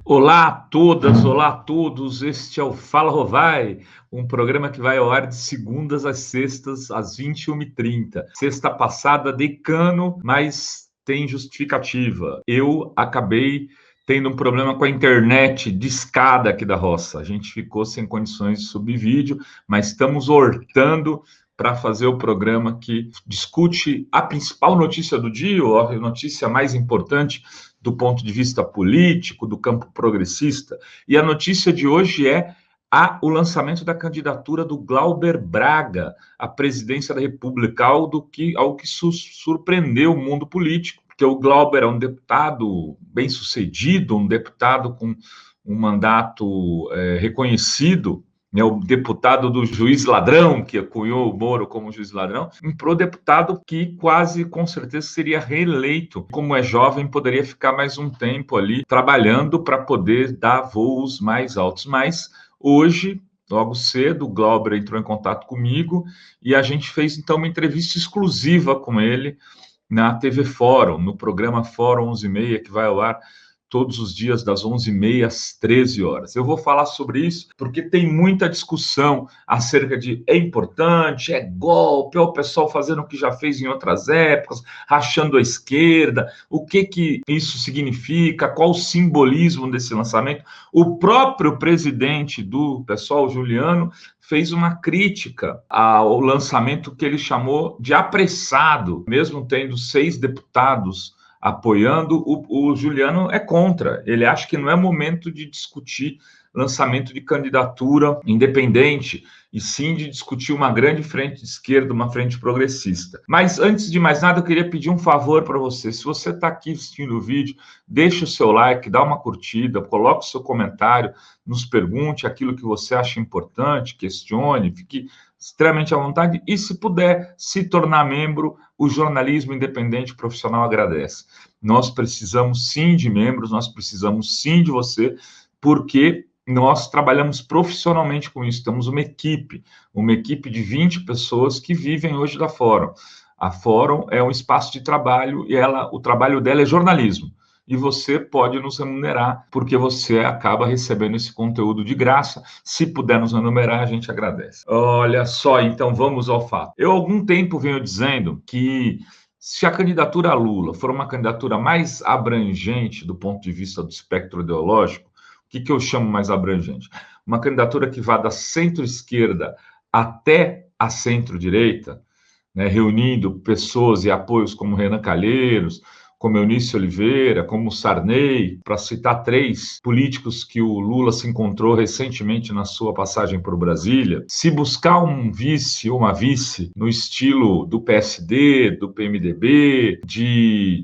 Olá a todas, olá a todos. Este é o Fala Rovai, um programa que vai ao ar de segundas às sextas, às 21h30. Sexta passada, dei cano, mas tem justificativa. Eu acabei tendo um problema com a internet de escada aqui da roça. A gente ficou sem condições de subir vídeo, mas estamos hortando para fazer o programa que discute a principal notícia do dia, ou a notícia mais importante do ponto de vista político, do campo progressista. E a notícia de hoje é o lançamento da candidatura do Glauber Braga à presidência da República, algo que surpreendeu o mundo político, porque o Glauber é um deputado bem-sucedido, um deputado com um mandato reconhecido, né, o deputado do juiz ladrão, que cunhou o Moro como juiz ladrão, um pro-deputado que quase com certeza seria reeleito. Como é jovem, poderia ficar mais um tempo ali trabalhando para poder dar voos mais altos. Mas hoje, logo cedo, o Glauber entrou em contato comigo e a gente fez então uma entrevista exclusiva com ele na TV Fórum, no programa Fórum 11h30, que vai ao ar todos os dias das 11h30 às 13h. Eu vou falar sobre isso porque tem muita discussão acerca de é importante, é golpe, é o pessoal fazendo o que já fez em outras épocas, rachando a esquerda, o que isso significa, qual o simbolismo desse lançamento. O próprio presidente do PSOL, Juliano, fez uma crítica ao lançamento que ele chamou de apressado, mesmo tendo 6 deputados apoiando, o Juliano é contra. Ele acha que não é momento de discutir lançamento de candidatura independente, e sim de discutir uma grande frente de esquerda, uma frente progressista. Mas, antes de mais nada, eu queria pedir um favor para você. Se você está aqui assistindo o vídeo, deixe o seu like, dá uma curtida, coloque o seu comentário, nos pergunte aquilo que você acha importante, questione, fique extremamente à vontade, e se puder se tornar membro, o jornalismo independente profissional agradece. Nós precisamos sim de membros, nós precisamos sim de você, porque nós trabalhamos profissionalmente com isso, temos uma equipe de 20 pessoas que vivem hoje da Fórum. A Fórum é um espaço de trabalho e o trabalho dela é jornalismo. E você pode nos remunerar, porque você acaba recebendo esse conteúdo de graça. Se puder nos remunerar, a gente agradece. Olha só, então vamos ao fato. Eu há algum tempo venho dizendo que se a candidatura a Lula for uma candidatura mais abrangente do ponto de vista do espectro ideológico, o que eu chamo mais abrangente? Uma candidatura que vá da centro-esquerda até a centro-direita, né, reunindo pessoas e apoios como Renan Calheiros, como Eunice Oliveira, como Sarney, para citar 3 políticos que o Lula se encontrou recentemente na sua passagem por Brasília. Se buscar um vice ou uma vice no estilo do PSD, do PMDB,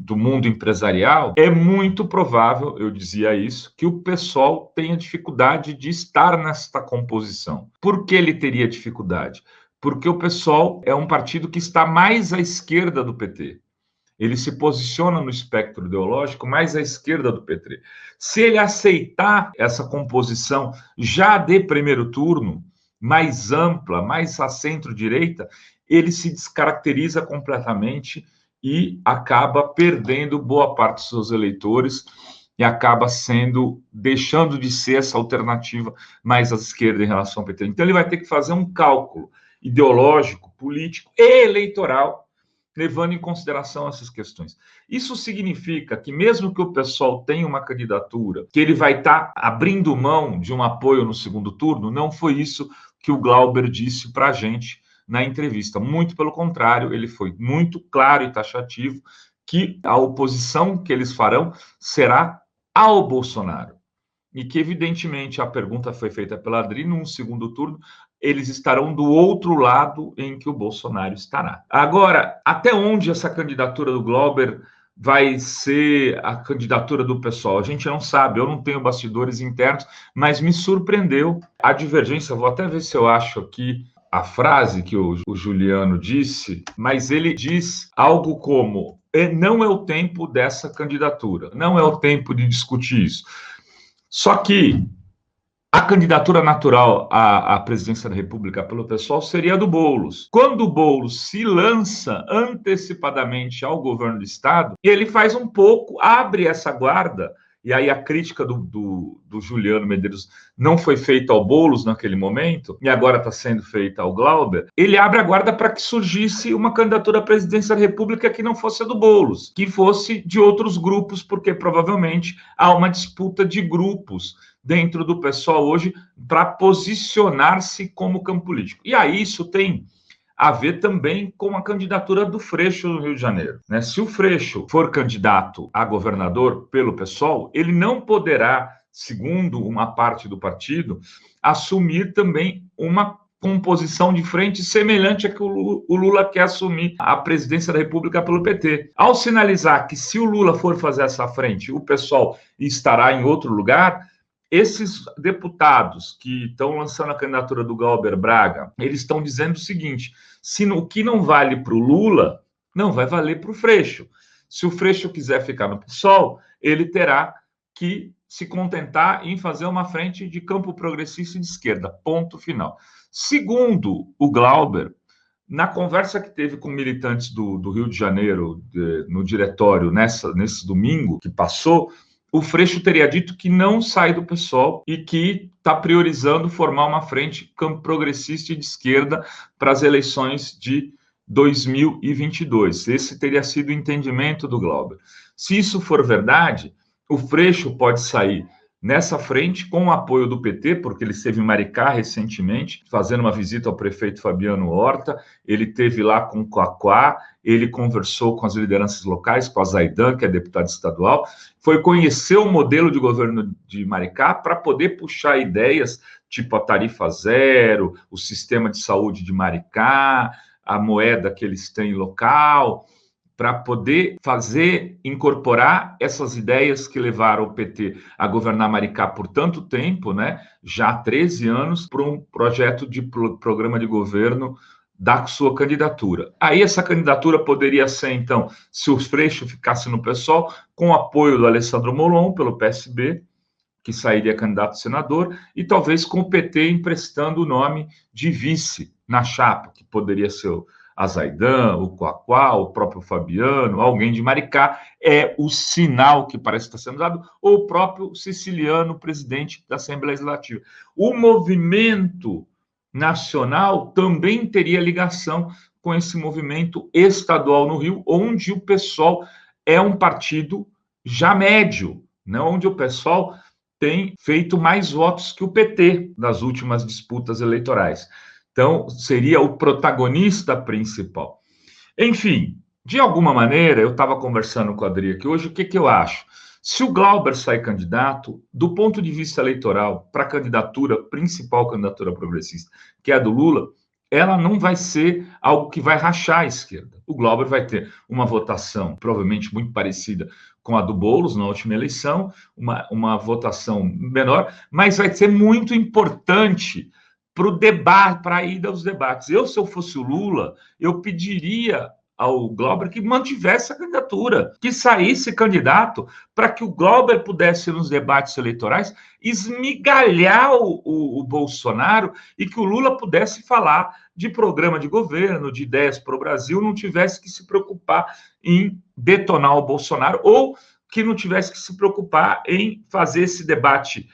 do mundo empresarial, é muito provável, eu dizia isso, que o PSOL tenha dificuldade de estar nesta composição. Por que ele teria dificuldade? Porque o PSOL é um partido que está mais à esquerda do PT. Ele se posiciona no espectro ideológico mais à esquerda do PT. Se ele aceitar essa composição já de primeiro turno, mais ampla, mais à centro-direita, ele se descaracteriza completamente e acaba perdendo boa parte dos seus eleitores e acaba deixando de ser essa alternativa mais à esquerda em relação ao PT. Então ele vai ter que fazer um cálculo ideológico, político e eleitoral levando em consideração essas questões. Isso significa que, mesmo que o pessoal tenha uma candidatura, que ele vai estar abrindo mão de um apoio no segundo turno, não foi isso que o Glauber disse para a gente na entrevista. Muito pelo contrário, ele foi muito claro e taxativo que a oposição que eles farão será ao Bolsonaro. E que, evidentemente, a pergunta foi feita pela Adri, num segundo turno, eles estarão do outro lado em que o Bolsonaro estará. Agora, até onde essa candidatura do Glauber vai ser a candidatura do PSOL? A gente não sabe, eu não tenho bastidores internos, mas me surpreendeu a divergência. Vou até ver se eu acho aqui a frase que o Juliano disse, mas ele diz algo como: não é o tempo dessa candidatura, não é o tempo de discutir isso. Só que a candidatura natural à presidência da República pelo PSOL seria a do Boulos. Quando o Boulos se lança antecipadamente ao governo do Estado, ele faz um pouco, abre essa guarda e aí a crítica do Juliano Medeiros não foi feita ao Boulos naquele momento, e agora está sendo feita ao Glauber, ele abre a guarda para que surgisse uma candidatura à presidência da República que não fosse a do Boulos, que fosse de outros grupos, porque provavelmente há uma disputa de grupos dentro do PSOL hoje para posicionar-se como campo político. E aí isso tem a ver também com a candidatura do Freixo no Rio de Janeiro, né? Se o Freixo for candidato a governador pelo PSOL, ele não poderá, segundo uma parte do partido, assumir também uma composição de frente semelhante a que o Lula quer assumir a presidência da República pelo PT. Ao sinalizar que se o Lula for fazer essa frente, o PSOL estará em outro lugar, esses deputados que estão lançando a candidatura do Glauber Braga, eles estão dizendo o seguinte: se o que não vale para o Lula, não vai valer para o Freixo. Se o Freixo quiser ficar no PSOL, ele terá que se contentar em fazer uma frente de campo progressista e de esquerda, ponto final. Segundo o Glauber, na conversa que teve com militantes do Rio de Janeiro, no diretório, nesse domingo que passou, o Freixo teria dito que não sai do PSOL e que está priorizando formar uma frente campo progressista e de esquerda para as eleições de 2022. Esse teria sido o entendimento do Glauber. Se isso for verdade, o Freixo pode sair nessa frente com o apoio do PT, porque ele esteve em Maricá recentemente, fazendo uma visita ao prefeito Fabiano Horta, ele esteve lá com o Quaquá, ele conversou com as lideranças locais, com a Zaidan, que é deputada estadual, foi conhecer o modelo de governo de Maricá para poder puxar ideias tipo a tarifa zero, o sistema de saúde de Maricá, a moeda que eles têm local, para poder incorporar essas ideias que levaram o PT a governar Maricá por tanto tempo, né, já há 13 anos, para um projeto de programa de governo da sua candidatura. Aí essa candidatura poderia ser, então, se o Freixo ficasse no PSOL, com o apoio do Alessandro Molon, pelo PSB, que sairia candidato a senador, e talvez com o PT emprestando o nome de vice na chapa, que poderia ser a Zaidan, o Quaquá, o próprio Fabiano, alguém de Maricá, é o sinal que parece estar sendo dado, ou o próprio Siciliano, presidente da Assembleia Legislativa. O movimento nacional também teria ligação com esse movimento estadual no Rio, onde o PSOL é um partido já médio, né? Onde o PSOL tem feito mais votos que o PT nas últimas disputas eleitorais. Então, seria o protagonista principal. Enfim, de alguma maneira, eu estava conversando com a Adri aqui hoje, o que eu acho? Se o Glauber sair candidato, do ponto de vista eleitoral, para a candidatura, principal candidatura progressista, que é a do Lula, ela não vai ser algo que vai rachar a esquerda. O Glauber vai ter uma votação, provavelmente muito parecida com a do Boulos na última eleição, uma votação menor, mas vai ser muito importante para o debate, para a ida aos debates. Se eu fosse o Lula, eu pediria ao Glauber que mantivesse a candidatura, que saísse candidato, para que o Glauber pudesse, nos debates eleitorais, esmigalhar o Bolsonaro e que o Lula pudesse falar de programa de governo, de ideias para o Brasil, não tivesse que se preocupar em detonar o Bolsonaro ou que não tivesse que se preocupar em fazer esse debate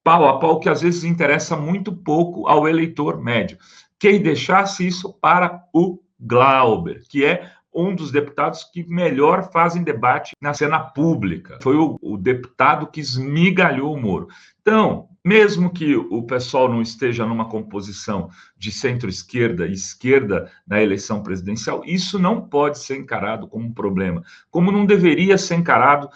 pau a pau, que às vezes interessa muito pouco ao eleitor médio. Que deixasse isso para o Glauber, que é um dos deputados que melhor fazem debate na cena pública. Foi o deputado que esmigalhou o Moro. Então, mesmo que o pessoal não esteja numa composição de centro-esquerda e esquerda na eleição presidencial, isso não pode ser encarado como um problema, como não deveria ser encarado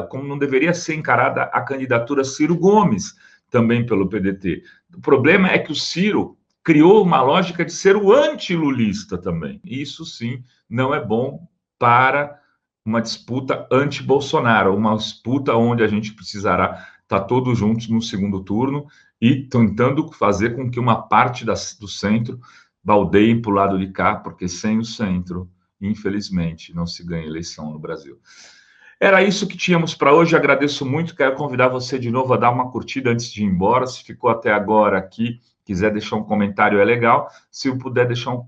como não deveria ser encarada a candidatura Ciro Gomes, também pelo PDT. O problema é que o Ciro criou uma lógica de ser o anti-lulista também. Isso, sim, não é bom para uma disputa anti-Bolsonaro, uma disputa onde a gente precisará estar todos juntos no segundo turno e tentando fazer com que uma parte do centro baldeie para o lado de cá, porque sem o centro, infelizmente, não se ganha eleição no Brasil. Era isso que tínhamos para hoje. Agradeço muito. Quero convidar você de novo a dar uma curtida antes de ir embora. Se ficou até agora aqui, quiser deixar um comentário, é legal. Se puder deixar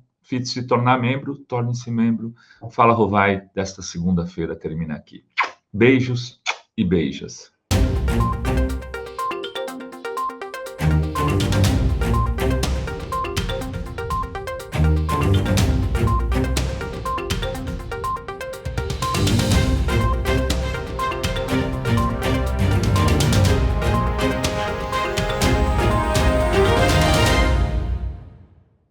se tornar membro, torne-se membro. Fala Rovai, desta segunda-feira termina aqui. Beijos e beijos.